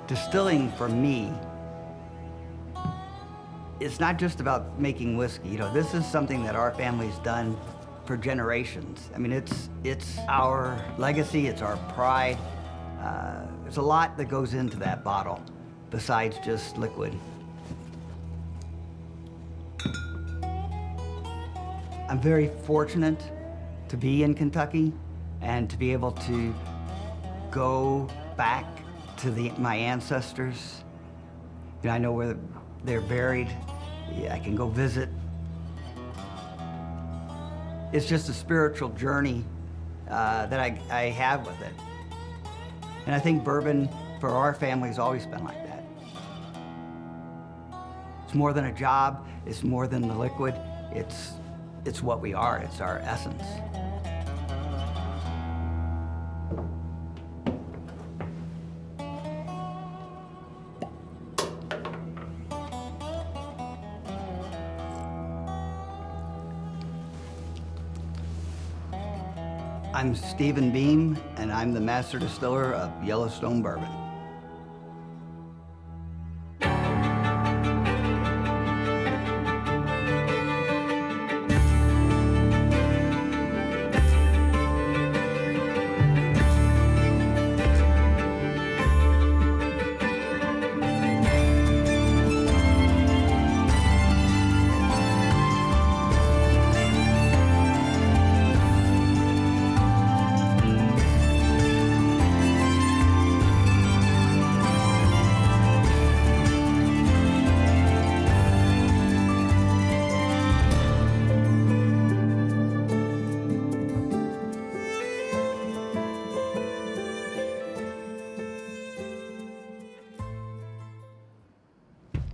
Distilling for me, it's not just about making whiskey. You know, this is something that our family's done for generations. I mean, it's our legacy, it's our pride. There's a lot that goes into that bottle besides just liquid. I'm very fortunate to be in Kentucky and to be able to go back to my ancestors. You know, I know where they're buried. Yeah, I can go visit. It's just a spiritual journey that I have with it. And I think bourbon for our family has always been like that. It's more than a job, it's more than the liquid, it's what we are, it's our essence. I'm Stephen Beam, and I'm the master distiller of Yellowstone Bourbon.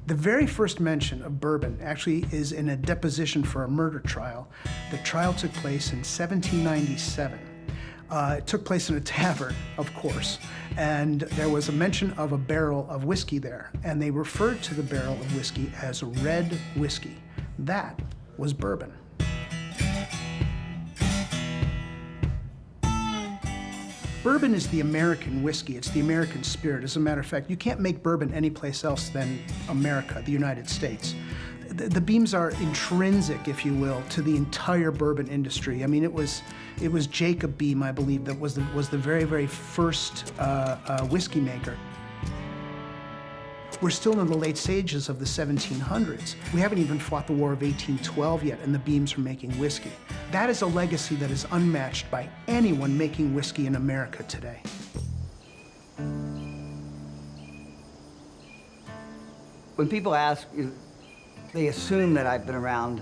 The very first mention of bourbon actually is in a deposition for a murder trial. The trial took place in 1797. It took place in a tavern, of course, and there was a mention of a barrel of whiskey there, and they referred to the barrel of whiskey as red whiskey. That was bourbon. Bourbon is the American whiskey. It's the American spirit. As a matter of fact, you can't make bourbon anyplace else than America, the United States. The Beams are intrinsic, if you will, to the entire bourbon industry. I mean, it was Jacob Beam, I believe, that was the very, very first whiskey maker. We're still in the late stages of the 1700s. We haven't even fought the War of 1812 yet, and the Beams are making whiskey. That is a legacy that is unmatched by anyone making whiskey in America today. When people ask, they assume that I've been around,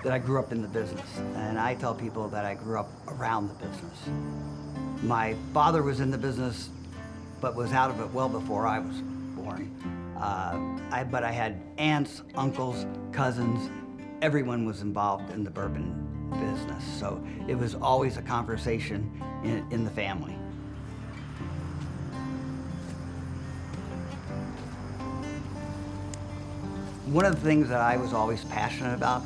that I grew up in the business. And I tell people that I grew up around the business. My father was in the business, but was out of it well before I was born. But I had aunts, uncles, cousins. Everyone was involved in the bourbon business. So it was always a conversation in the family. One of the things that I was always passionate about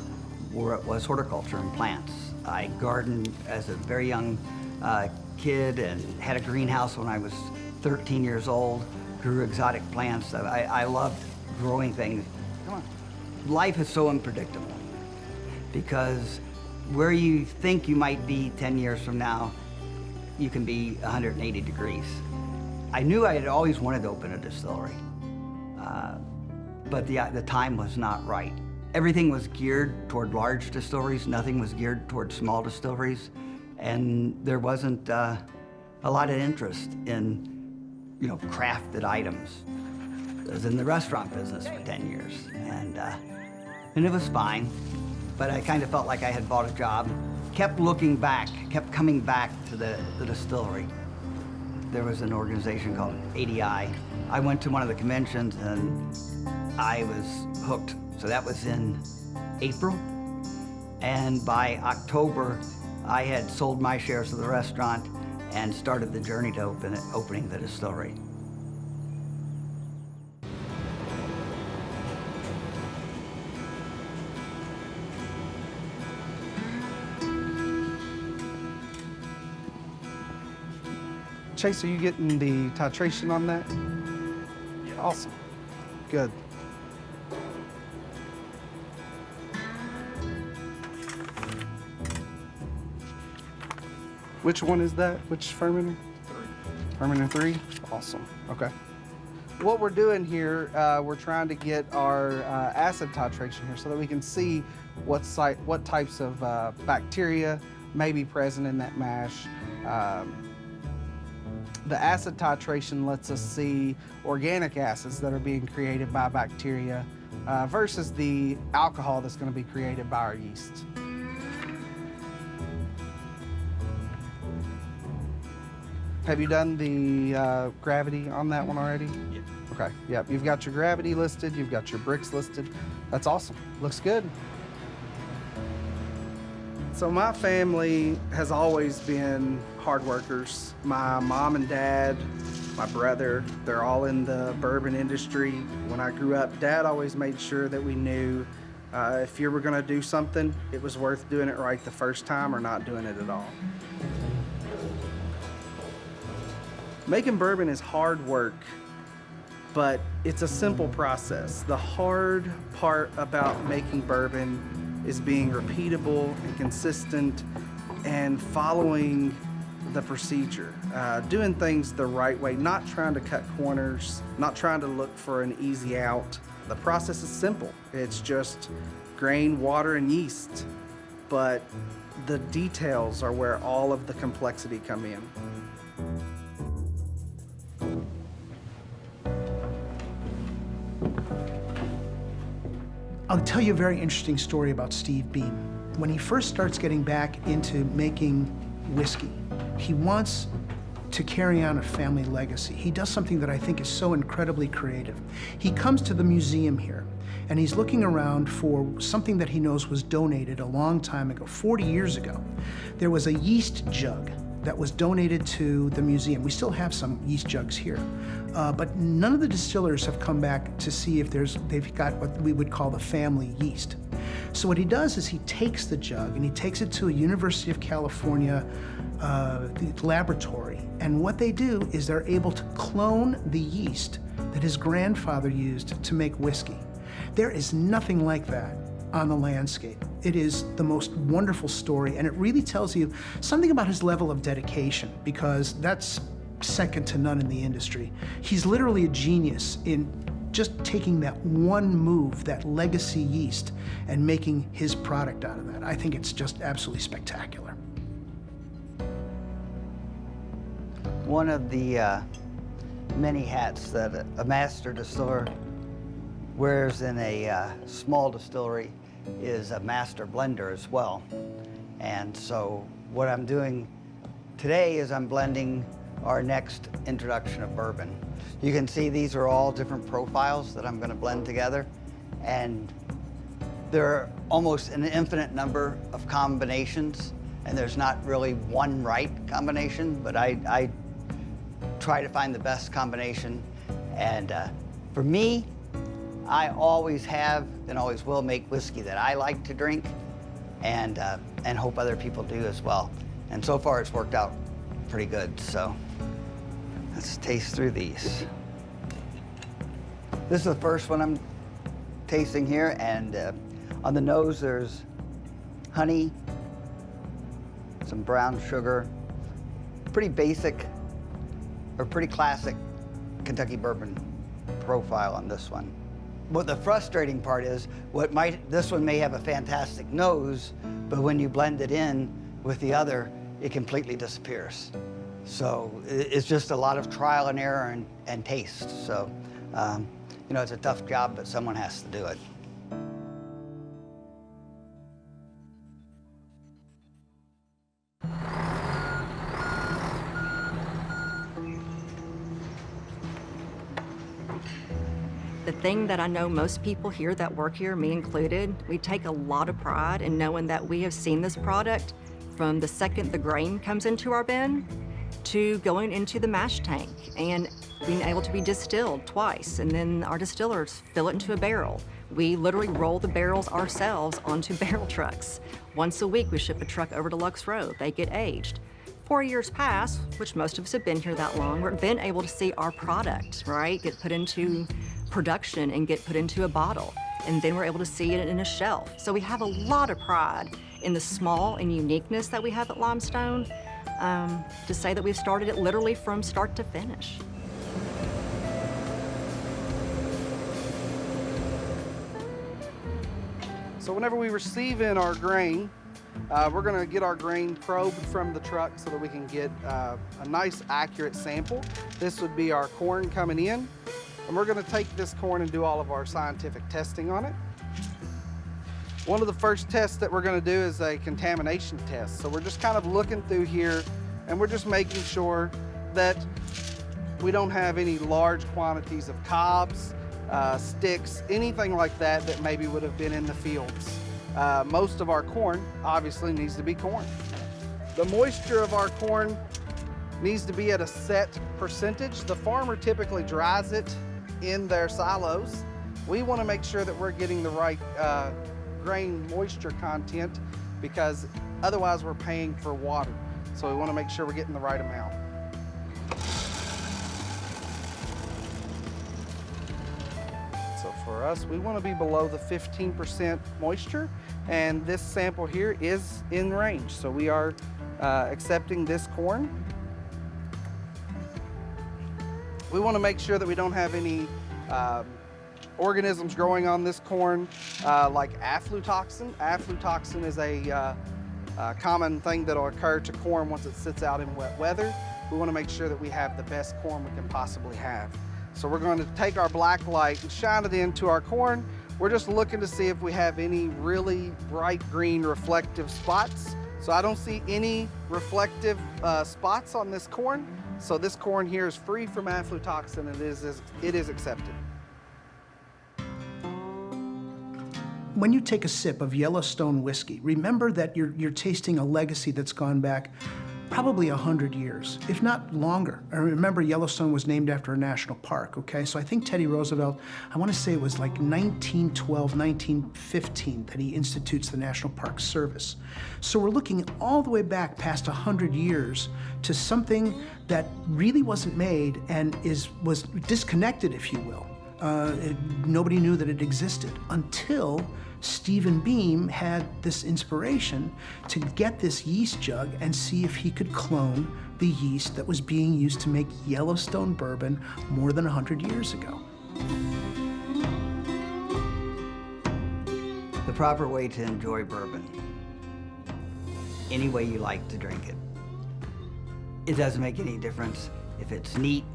was horticulture and plants. I gardened as a very young kid and had a greenhouse when I was 13 years old, grew exotic plants. I loved growing things. Come on. Life is so unpredictable because where you think you might be 10 years from now, you can be 180 degrees. I knew I had always wanted to open a distillery, but the time was not right. Everything was geared toward large distilleries, nothing was geared toward small distilleries, and there wasn't a lot of interest in, you know, crafted items. I was in the restaurant business for 10 years, and it was fine, but I kind of felt like I had bought a job. Kept looking back, kept coming back to the distillery. There was an organization called ADI. I went to one of the conventions and I was hooked. So that was in April, and by October, I had sold my shares of the restaurant and started the journey to opening the distillery. Chase, are you getting the titration on that? Yes. awesome. Good. Which one is that? Which fermenter? 3. Fermenter 3? Awesome. Okay. What we're doing here, we're trying to get our acid titration here so that we can see what types of bacteria may be present in that mash. The acid titration lets us see organic acids that are being created by bacteria versus the alcohol that's going to be created by our yeast. Have you done the gravity on that one already? Yeah. Okay, yep. You've got your gravity listed, you've got your bricks listed. That's awesome. Looks good. So my family has always been hard workers. My mom and dad, my brother, they're all in the bourbon industry. When I grew up, Dad always made sure that we knew if you were gonna do something, it was worth doing it right the first time or not doing it at all. Making bourbon is hard work, but it's a simple process. The hard part about making bourbon is being repeatable and consistent and following the procedure, doing things the right way, not trying to cut corners, not trying to look for an easy out. The process is simple. It's just grain, water, and yeast, but the details are where all of the complexity come in. I'll tell you a very interesting story about Steve Beam. When he first starts getting back into making whiskey, he wants to carry on a family legacy. He does something that I think is so incredibly creative. He comes to the museum here, and he's looking around for something that he knows was donated a long time ago, 40 years ago. There was a yeast jug that was donated to the museum. We still have some yeast jugs here, but none of the distillers have come back to see if they've got what we would call the family yeast. So what he does is he takes the jug and he takes it to a University of California laboratory, and what they do is they're able to clone the yeast that his grandfather used to make whiskey. There is nothing like that on the landscape. It is the most wonderful story, and it really tells you something about his level of dedication, because that's second to none in the industry. He's literally a genius in just taking that one move, that legacy yeast, and making his product out of that. I think it's just absolutely spectacular. One of the many hats that a master distiller wears in a small distillery is a master blender as well. And so what I'm doing today is I'm blending our next introduction of bourbon. You can see these are all different profiles that I'm going to blend together, and there are almost an infinite number of combinations, and there's not really one right combination, but I try to find the best combination. And for me, I always have and always will make whiskey that I like to drink, and hope other people do as well. And so far it's worked out pretty good, so let's taste through these. This is the first one I'm tasting here, and on the nose there's honey, some brown sugar, pretty basic or pretty classic Kentucky bourbon profile on this one. What the frustrating part is, this one may have a fantastic nose, but when you blend it in with the other, it completely disappears. So it's just a lot of trial and error and taste. So, you know, it's a tough job, but someone has to do it. The thing that I know most people here that work here, me included, we take a lot of pride in knowing that we have seen this product from the second the grain comes into our bin to going into the mash tank and being able to be distilled twice. And then our distillers fill it into a barrel. We literally roll the barrels ourselves onto barrel trucks. Once a week, we ship a truck over to Lux Row. They get aged. 4 years pass, which most of us have been here that long, we're then able to see our product, right, get put into production and get put into a bottle. And then we're able to see it in a shelf. So we have a lot of pride in the small and uniqueness that we have at Limestone, to say that we've started it literally from start to finish. So whenever we receive in our grain, we're gonna get our grain probed from the truck so that we can get a nice accurate sample. This would be our corn coming in, and we're gonna take this corn and do all of our scientific testing on it. One of the first tests that we're gonna do is a contamination test. So we're just kind of looking through here, and we're just making sure that we don't have any large quantities of cobs, sticks, anything like that that maybe would have been in the fields. Most of our corn obviously needs to be corn. The moisture of our corn needs to be at a set percentage. The farmer typically dries it in their silos. We want to make sure that we're getting the right grain moisture content, because otherwise we're paying for water. So we want to make sure we're getting the right amount. So for us, we want to be below the 15% moisture, and this sample here is in range. So we are accepting this corn. We want to make sure that we don't have any organisms growing on this corn, like aflatoxin. Aflatoxin is a common thing that will occur to corn once it sits out in wet weather. We want to make sure that we have the best corn we can possibly have. So we're going to take our black light and shine it into our corn. We're just looking to see if we have any really bright green reflective spots. So I don't see any reflective spots on this corn. So this corn here is free from aflatoxin, and it is accepted. When you take a sip of Yellowstone whiskey, remember that you're tasting a legacy that's gone back probably 100 years, if not longer. I remember Yellowstone was named after a national park, okay? So I think Teddy Roosevelt, I want to say it was like 1912, 1915 that he institutes the National Park Service. So we're looking all the way back past 100 years to something that really wasn't made and was disconnected, if you will. Nobody knew that it existed until Stephen Beam had this inspiration to get this yeast jug and see if he could clone the yeast that was being used to make Yellowstone bourbon more than 100 years ago. The proper way to enjoy bourbon, any way you like to drink it. It doesn't make any difference if it's neat,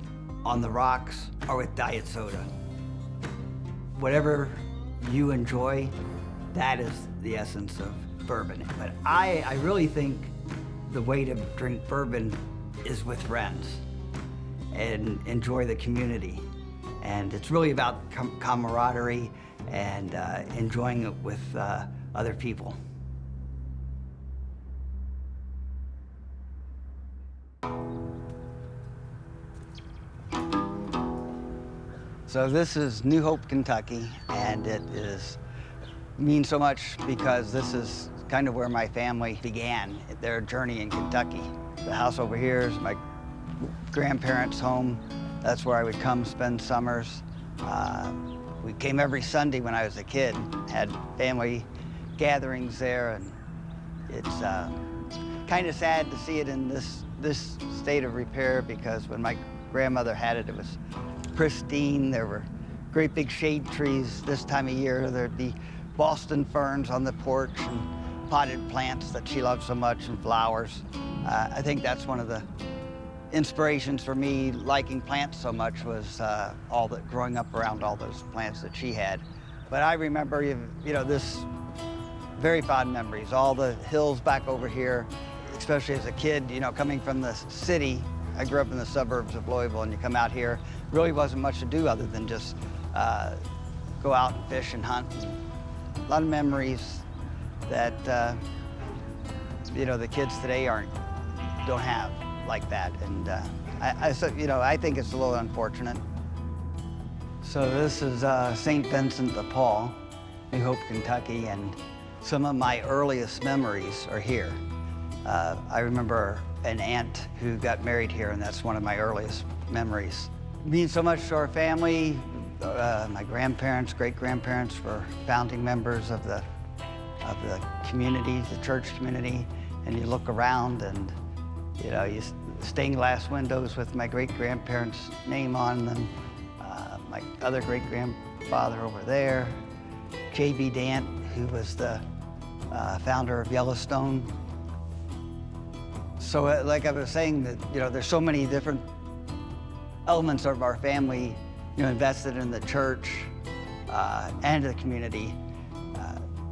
on the rocks, or with diet soda. Whatever you enjoy, that is the essence of bourbon. But I really think the way to drink bourbon is with friends and enjoy the community. And it's really about camaraderie and enjoying it with other people. So this is New Hope, Kentucky, and it means so much because this is kind of where my family began their journey in Kentucky. The house over here is my grandparents' home. That's where I would come spend summers. We came every Sunday when I was a kid, had family gatherings there, and it's kind of sad to see it in this state of repair, because when my grandmother had it, it was pristine. There were great big shade trees this time of year. There'd be Boston ferns on the porch and potted plants that she loved so much, and flowers. I think that's one of the inspirations for me liking plants so much, was all that growing up around all those plants that she had. But I remember, this very fond memories, all the hills back over here, especially as a kid, coming from the city. I grew up in the suburbs of Louisville, and you come out here, really wasn't much to do other than just go out and fish and hunt. A lot of memories that the kids today don't have like that, and I think it's a little unfortunate. So this is St. Vincent de Paul, New Hope, Kentucky, and some of my earliest memories are here. I remember an aunt who got married here, and that's one of my earliest memories. It means so much to our family. My grandparents, great-grandparents were founding members of the community, the church community, and you look around and, you know, stained glass windows with my great-grandparents' name on them, my other great-grandfather over there, J.B. Dant, who was the founder of Yellowstone. So like I was saying, that, you know, there's so many different elements of our family, you know, invested in the church and the community.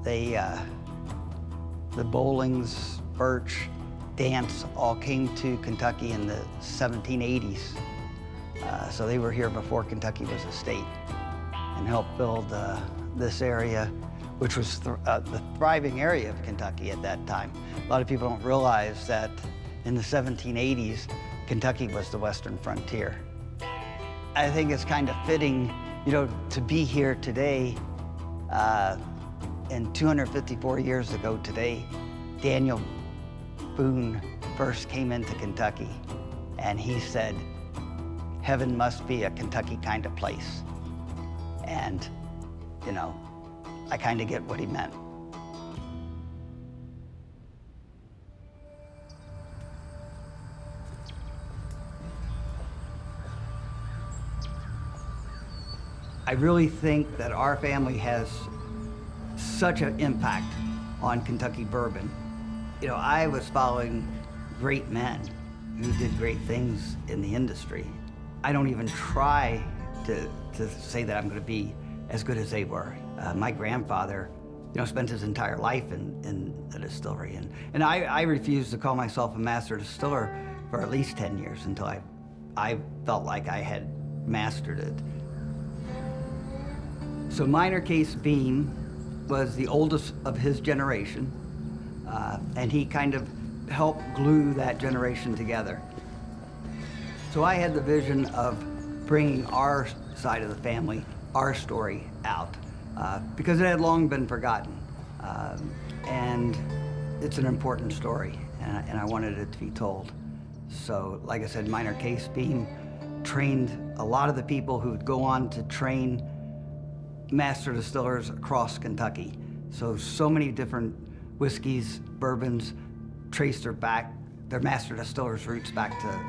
The Bowlings, Birch, Dants all came to Kentucky in the 1780s. So they were here before Kentucky was a state and helped build this area, which was the thriving area of Kentucky at that time. A lot of people don't realize that in the 1780s, Kentucky was the western frontier. I think it's kind of fitting, you know, to be here today. And 254 years ago today, Daniel Boone first came into Kentucky, and he said, heaven must be a Kentucky kind of place. And, you know, I kind of get what he meant. I really think that our family has such an impact on Kentucky bourbon. You know, I was following great men who did great things in the industry. I don't even try to say that I'm going to be as good as they were. My grandfather, you know, spent his entire life in the distillery, and I refused to call myself a master distiller for at least 10 years until I felt like I had mastered it. So Minor Case Beam was the oldest of his generation, and he kind of helped glue that generation together. So I had the vision of bringing our side of the family, our story out, because it had long been forgotten. And it's an important story, and I wanted it to be told. So, like I said, Minor Case Beam trained a lot of the people who would go on to train master distillers across Kentucky. So many different whiskeys, bourbons trace their master distillers' roots back to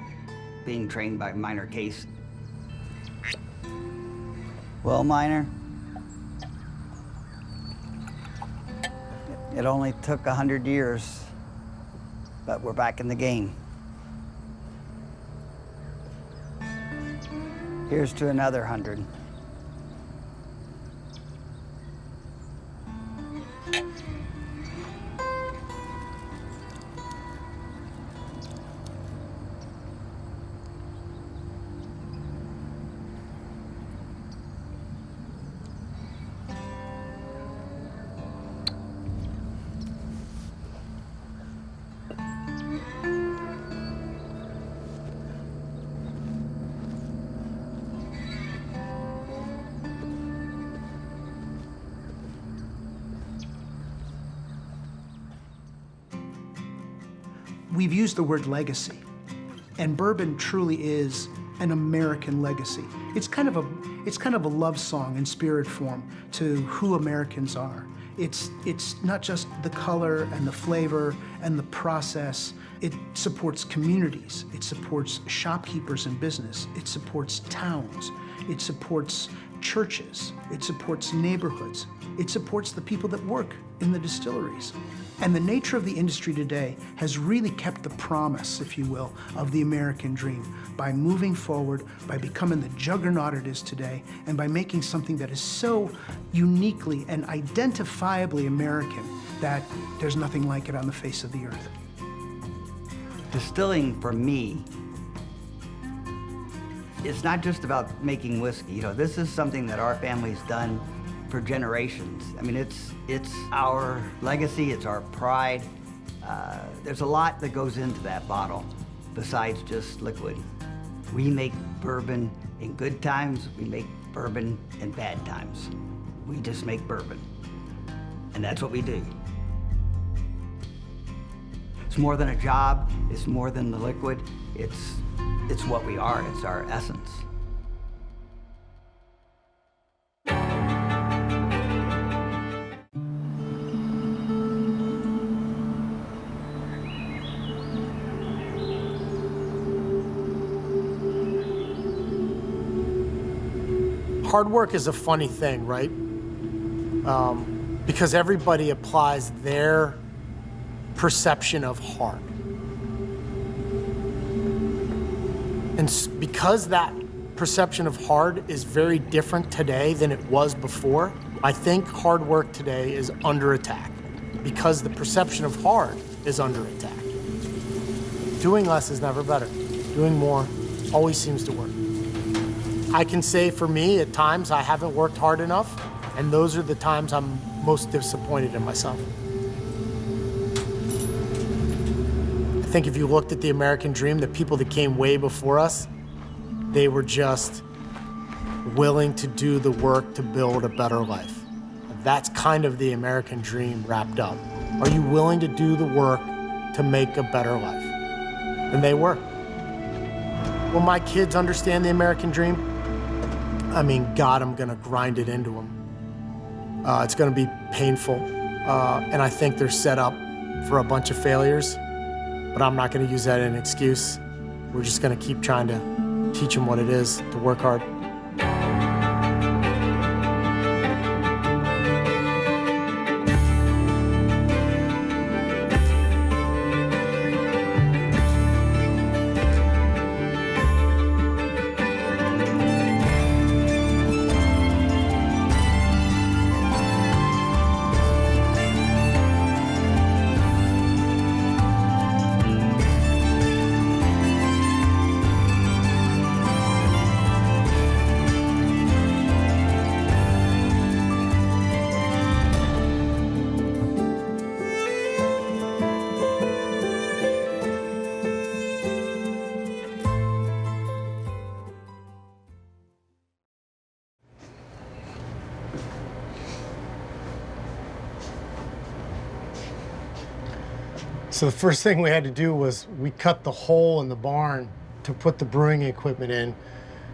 being trained by Minor Case. Well, Minor, it only took 100 years, but we're back in the game. Here's to another 100. We've used the word legacy, and bourbon truly is an American legacy. It's kind of a love song in spirit form to who Americans are. It's not just the color and the flavor and the process. It supports communities. It supports shopkeepers and business. It supports towns. It supports churches. It supports neighborhoods. It supports the people that work in the distilleries. And the nature of the industry today has really kept the promise, if you will, of the American dream by moving forward, by becoming the juggernaut it is today, and by making something that is so uniquely and identifiably American that there's nothing like it on the face of the earth. Distilling, for me, it's not just about making whiskey. You know, this is something that our family's done for generations. I mean, it's our legacy, it's our pride. There's a lot that goes into that bottle besides just liquid. We make bourbon in good times, we make bourbon in bad times. We just make bourbon, and that's what we do. It's more than a job, it's more than the liquid, it's what we are, it's our essence. Hard work is a funny thing, right? Because everybody applies their perception of hard. And because that perception of hard is very different today than it was before, I think hard work today is under attack because the perception of hard is under attack. Doing less is never better. Doing more always seems to work. I can say for me, at times I haven't worked hard enough, and those are the times I'm most disappointed in myself. I think if you looked at the American dream, the people that came way before us, they were just willing to do the work to build a better life. That's kind of the American dream wrapped up. Are you willing to do the work to make a better life? And they were. Will my kids understand the American dream? I mean, God, I'm gonna grind it into them. It's gonna be painful, and I think they're set up for a bunch of failures, but I'm not gonna use that as an excuse. We're just gonna keep trying to teach them what it is to work hard. So the first thing we had to do was we cut the hole in the barn to put the brewing equipment in.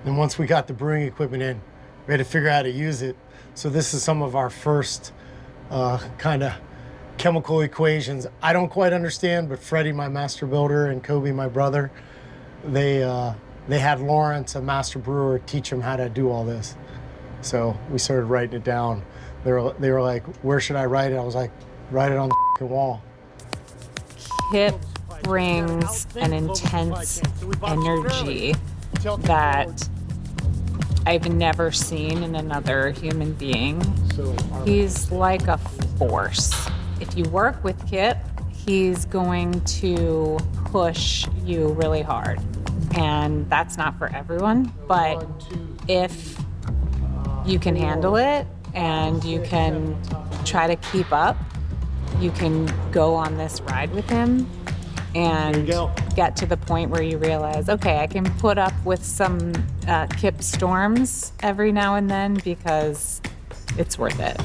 And once we got the brewing equipment in, we had to figure out how to use it. So this is some of our first kind of chemical equations. I don't quite understand, but Freddie, my master builder, and Kobe, my brother, they had Lawrence, a master brewer, teach them how to do all this. So we started writing it down. They were like, where should I write it? I was like, write it on the f***ing wall. Kip brings an intense energy that I've never seen in another human being. He's like a force. If you work with Kip, he's going to push you really hard. And that's not for everyone, but if you can handle it and you can try to keep up, you can go on this ride with him and get to the point where you realize, okay, I can put up with some Kip storms every now and then because it's worth it.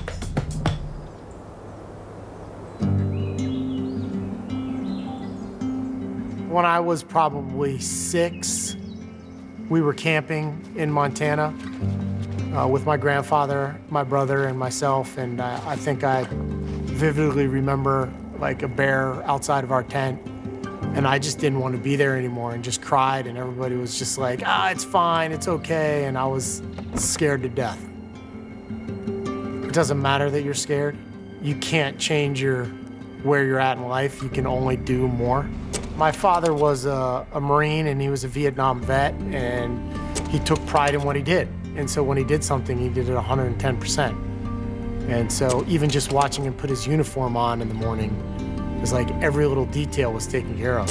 When I was probably 6, we were camping in Montana with my grandfather, my brother, and myself, and I think I vividly remember like a bear outside of our tent, and I just didn't want to be there anymore and just cried, and everybody was just like, it's fine, it's okay, and I was scared to death. It doesn't matter that you're scared. You can't change where you're at in life. You can only do more. My father was a Marine, and he was a Vietnam vet, and he took pride in what he did. And so when he did something, he did it 110%. And so even just watching him put his uniform on in the morning, it was like every little detail was taken care of.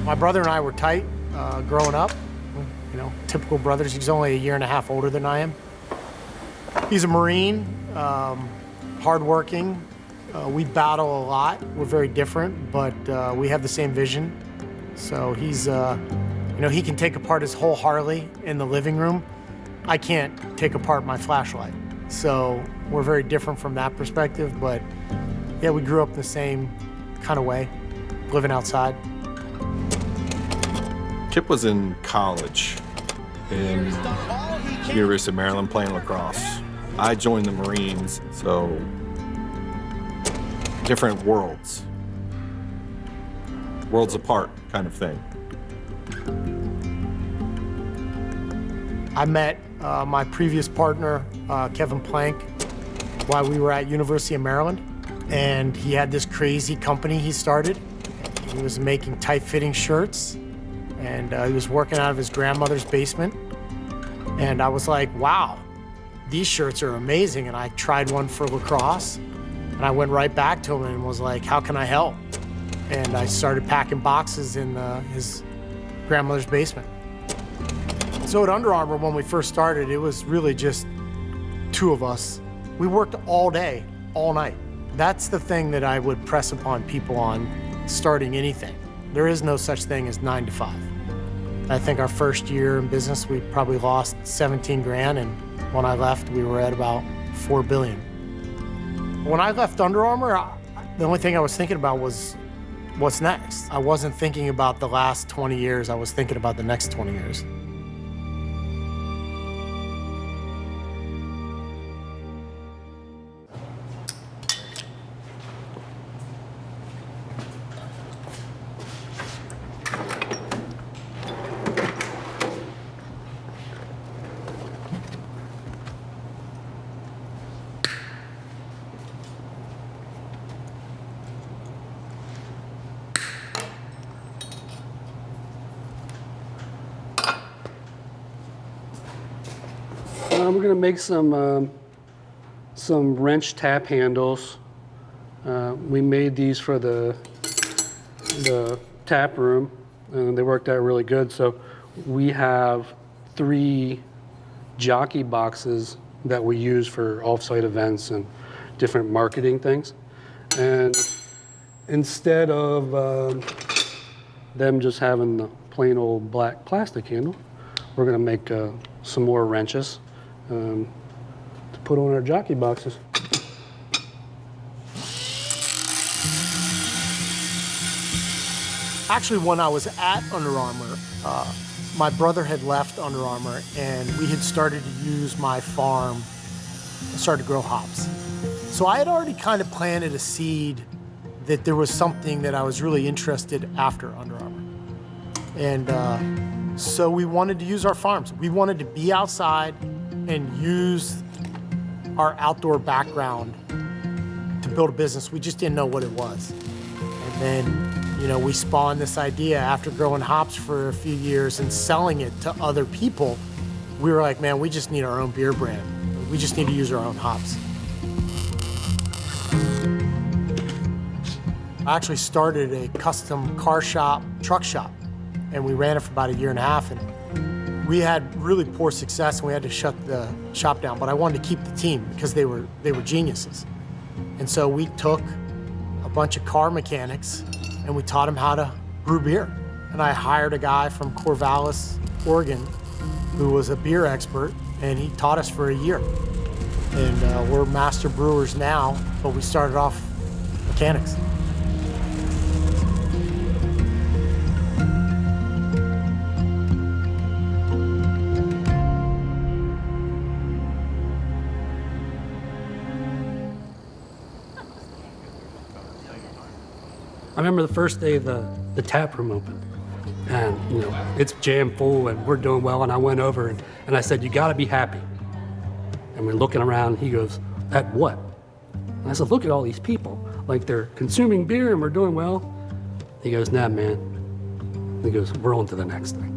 My brother and I were tight growing up, you know, typical brothers. He's only 1.5 years older than I am. He's a Marine, hardworking. We battle a lot. We're very different, but we have the same vision. So he's, you know, he can take apart his whole Harley in the living room. I can't take apart my flashlight. So we're very different from that perspective, but Yeah, we grew up in the same kind of way, living outside. Kip was in college in University of Maryland playing lacrosse. I joined the Marines, so different worlds. Worlds apart kind of thing. I met my previous partner, Kevin Plank, while we were at University of Maryland. And he had this crazy company he started. He was making tight-fitting shirts, and he was working out of his grandmother's basement. And I was like, wow, these shirts are amazing. And I tried one for lacrosse, and I went right back to him and was like, how can I help? And I started packing boxes in his grandmother's basement. So at Under Armour, when we first started, it was really just two of us. We worked all day, all night. That's the thing that I would press upon people on starting anything. There is no such thing as 9 to 5. I think our first year in business, we probably lost 17 grand, and when I left, we were at about 4 billion. When I left Under Armour, the only thing I was thinking about was what's next. I wasn't thinking about the last 20 years, I was thinking about the next 20 years. We're gonna make some wrench tap handles. We made these for the tap room, and they worked out really good. So we have 3 jockey boxes that we use for off-site events and different marketing things. And instead of them just having the plain old black plastic handle, we're gonna make some more wrenches to put on our jockey boxes. Actually, when I was at Under Armour, my brother had left Under Armour, and we had started to use my farm and started to grow hops. So I had already kind of planted a seed that there was something that I was really interested after Under Armour. And so we wanted to use our farms. We wanted to be outside and use our outdoor background to build a business. We just didn't know what it was. And then, you know, we spawned this idea after growing hops for a few years and selling it to other people. We were like, man, we just need our own beer brand. We just need to use our own hops. I actually started a custom car shop, truck shop, and we ran it for about 1.5 years. And we had really poor success, and we had to shut the shop down. But I wanted to keep the team because they were geniuses. And so we took a bunch of car mechanics, and we taught them how to brew beer. And I hired a guy from Corvallis, Oregon, who was a beer expert, and he taught us for 1 year. And we're master brewers now, but we started off mechanics. I remember the first day the tap room opened, and you know it's jam full and we're doing well. And I went over and I said, "You got to be happy." And we're looking around. He goes, "At what?" And I said, "Look at all these people. Like they're consuming beer and we're doing well." He goes, "Nah, man." He goes, "We're on to the next thing."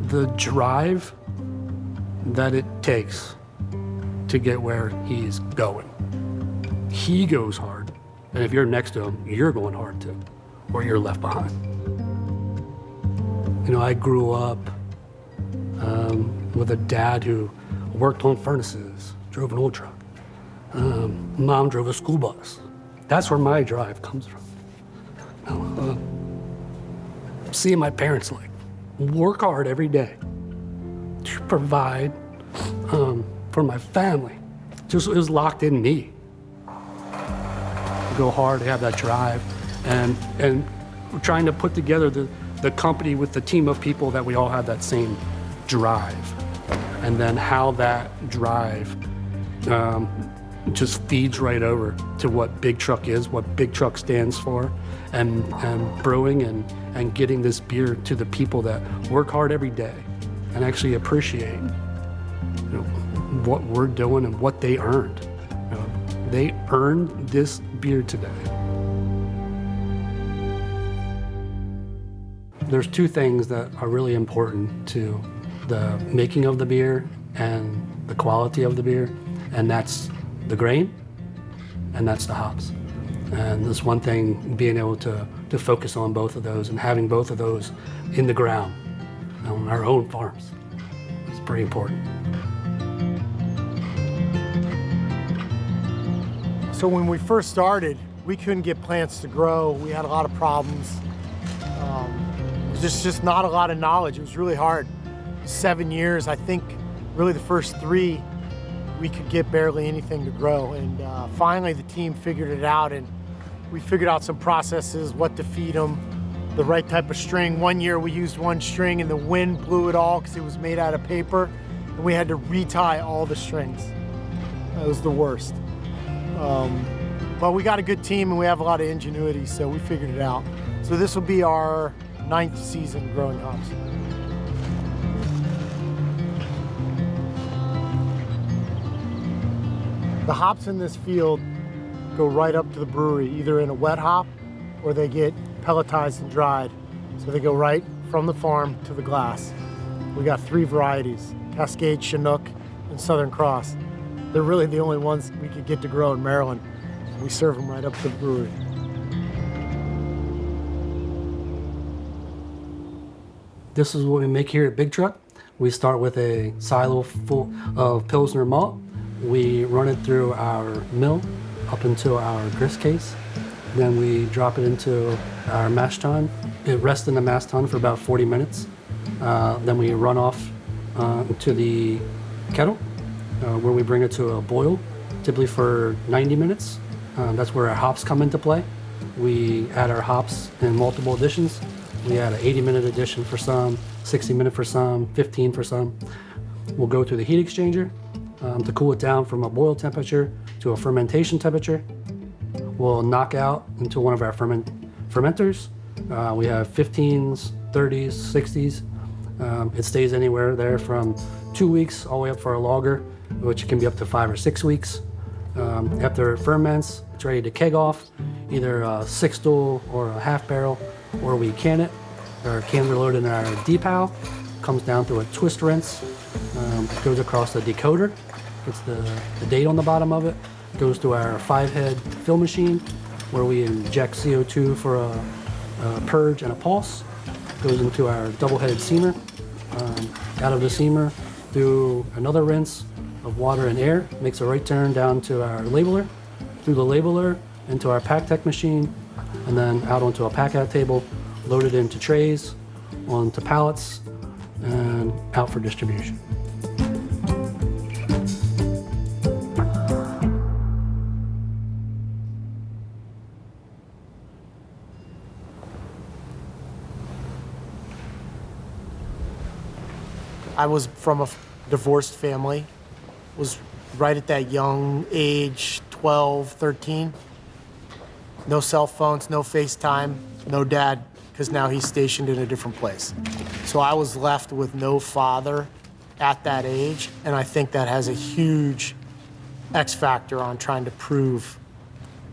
The drive that it takes to get where he's going. He goes hard, and if you're next to him, you're going hard too, or you're left behind. You know, I grew up with a dad who worked on furnaces, drove an old truck. Mom drove a school bus. That's where my drive comes from. You know, seeing my parents like work hard every day to provide for my family, just it was locked in me. go hard, they have that drive. And we're trying to put together the company with the team of people that we all have that same drive. And then how that drive just feeds right over to what Big Truck is, what Big Truck stands for, and brewing and getting this beer to the people that work hard every day and actually appreciate what we're doing and what they earned. They earned this beer today. There's two things that are really important to the making of the beer and the quality of the beer, and that's the grain and that's the hops. And this one thing, being able to focus on both of those and having both of those in the ground on our own farms is pretty important. So when we first started, we couldn't get plants to grow. We had a lot of problems. There's just not a lot of knowledge. It was really hard. 7 years, I think really the first 3, we could get barely anything to grow. And finally the team figured it out, and we figured out some processes, what to feed them, the right type of string. One year we used one string and the wind blew it all because it was made out of paper, and we had to retie all the strings. That was the worst. But we got a good team and we have a lot of ingenuity, so we figured it out. So this will be our 9th season growing hops. The hops in this field go right up to the brewery, either in a wet hop or they get pelletized and dried. So they go right from the farm to the glass. We got 3 varieties, Cascade, Chinook, and Southern Cross. They're really the only ones we could get to grow in Maryland. We serve them right up to the brewery. This is what we make here at Big Truck. We start with a silo full of Pilsner malt. We run it through our mill up into our grist case. Then we drop it into our mash tun. It rests in the mash tun for about 40 minutes. Then we run off to the kettle where we bring it to a boil, typically for 90 minutes. That's where our hops come into play. We add our hops in multiple additions. We add an 80-minute addition for some, 60-minute for some, 15 for some. We'll go through the heat exchanger to cool it down from a boil temperature to a fermentation temperature. We'll knock out into one of our fermenters. We have 15s, 30s, 60s. It stays anywhere there from 2 weeks all the way up for a lager, which can be up to 5 or 6 weeks. After it ferments, it's ready to keg off, either a 6-stool or a half barrel, or we can it. Our cans are loaded in our decal, comes down through a twist rinse, goes across the decoder, gets the date on the bottom of it, goes to our 5-head fill machine where we inject CO2 for a purge and a pulse, goes into our double-headed seamer, out of the seamer through another rinse of water and air, makes a right turn down to our labeler, through the labeler into our pack tech machine, and then out onto a pack out table, loaded into trays, onto pallets, and out for distribution. I was from a divorced family, was right at that young age, 12, 13. No cell phones, no FaceTime, no dad, because now he's stationed in a different place. So I was left with no father at that age, and I think that has a huge X factor on trying to prove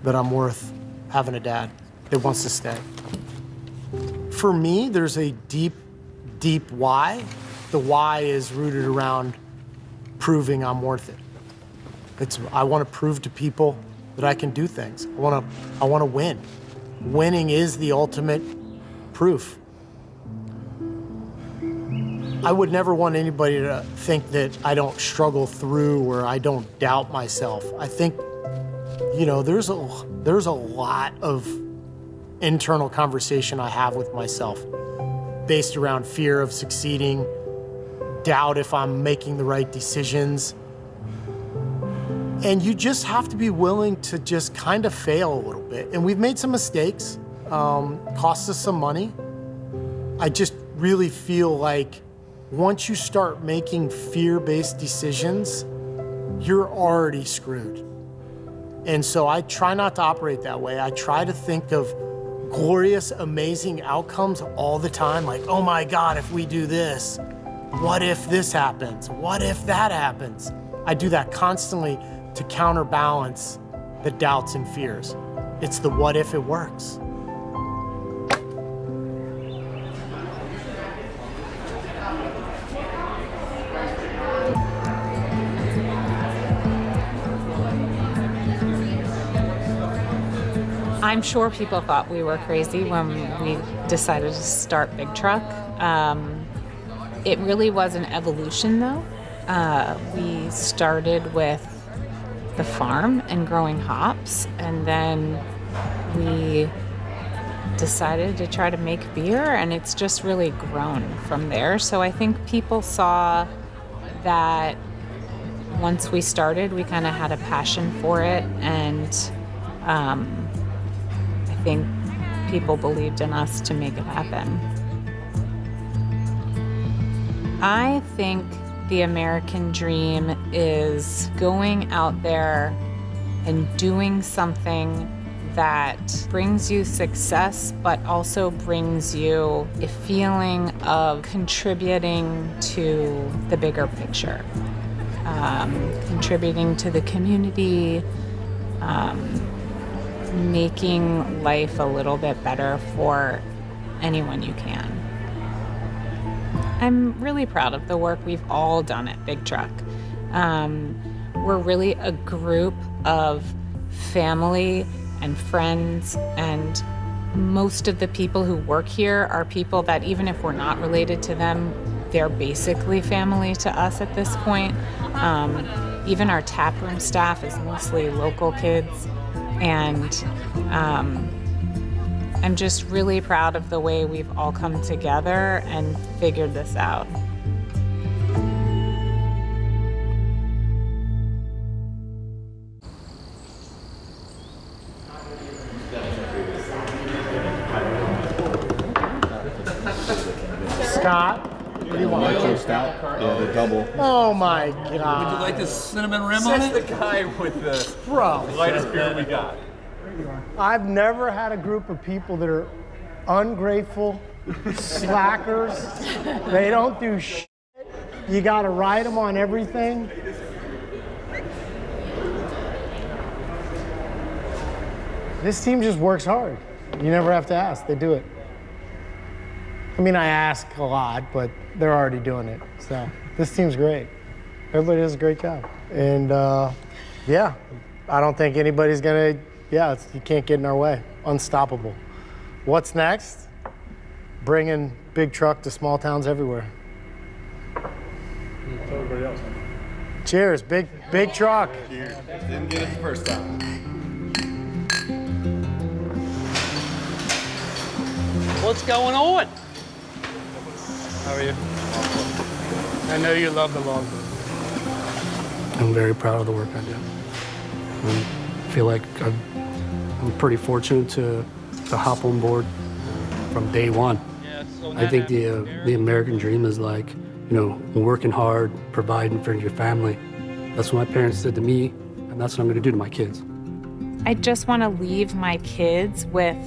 that I'm worth having a dad that wants to stay. For me, there's a deep, deep why. The why is rooted around proving I'm worth it. I want to prove to people that I can do things. I want to win. Winning is the ultimate proof. I would never want anybody to think that I don't struggle through or I don't doubt myself. I think, there's a lot of internal conversation I have with myself based around fear of succeeding, doubt if I'm making the right decisions. And you just have to be willing to just kind of fail a little bit. And we've made some mistakes, cost us some money. I just really feel like once you start making fear-based decisions, you're already screwed. And so I try not to operate that way. I try to think of glorious, amazing outcomes all the time. Like, oh my God, if we do this, what if this happens? What if that happens? I do that constantly to counterbalance the doubts and fears. It's the what if it works. I'm sure people thought we were crazy when we decided to start Big Truck. It really was an evolution, though. We started with the farm and growing hops, and then we decided to try to make beer, and it's just really grown from there. So I think people saw that once we started, we kind of had a passion for it, and I think people believed in us to make it happen. I think the American dream is going out there and doing something that brings you success, but also brings you a feeling of contributing to the bigger picture, contributing to the community, making life a little bit better for anyone you can. I'm really proud of the work we've all done at Big Truck. We're really a group of family and friends, and most of the people who work here are people that even if we're not related to them, they're basically family to us at this point. Even our taproom staff is mostly local kids, and I'm just really proud of the way we've all come together and figured this out. Scott, what do you want? Yeah, the double. Oh my God. Would you like this cinnamon rim on it? That's the guy with the Bro, lightest beer we got. I've never had a group of people that are ungrateful, slackers. They don't do shit. You gotta ride them on everything. This team just works hard. You never have to ask, they do it. I mean, I ask a lot, but they're already doing it. So this team's great. Everybody does a great job. And yeah, I don't think anybody's gonna, you can't get in our way. Unstoppable. What's next? Bringing Big Truck to small towns everywhere. Cheers, big truck. Cheers. Didn't get it the first time. What's going on? How are you? I know you love the logbook. I'm very proud of the work I do. I feel like I'm pretty fortunate to hop on board from day one. I think the American dream is like, working hard, providing for your family. That's what my parents did to me, and that's what I'm gonna do to my kids. I just want to leave my kids with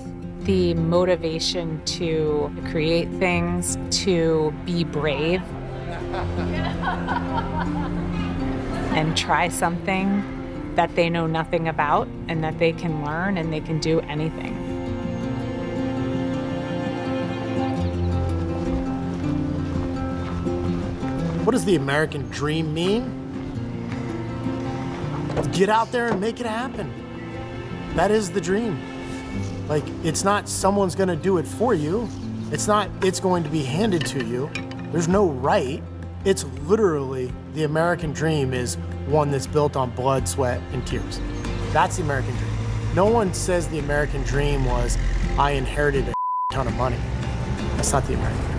the motivation to create things, to be brave, and try something that they know nothing about and that they can learn and they can do anything. What does the American dream mean? Get out there and make it happen. That is the dream. Like, it's not someone's gonna do it for you. It's not, it's going to be handed to you. There's no right. It's literally, the American dream is one that's built on blood, sweat, and tears. That's the American dream. No one says the American dream was, I inherited a ton of money. That's not the American dream.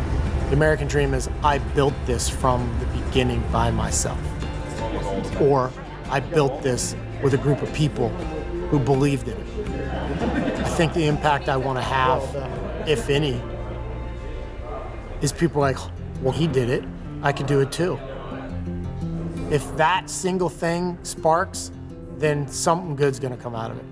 The American dream is, I built this from the beginning by myself. Or I built this with a group of people who believed in it. I think the impact I want to have, if any, is people like, well, he did it, I could do it too. If that single thing sparks, then something good's gonna come out of it.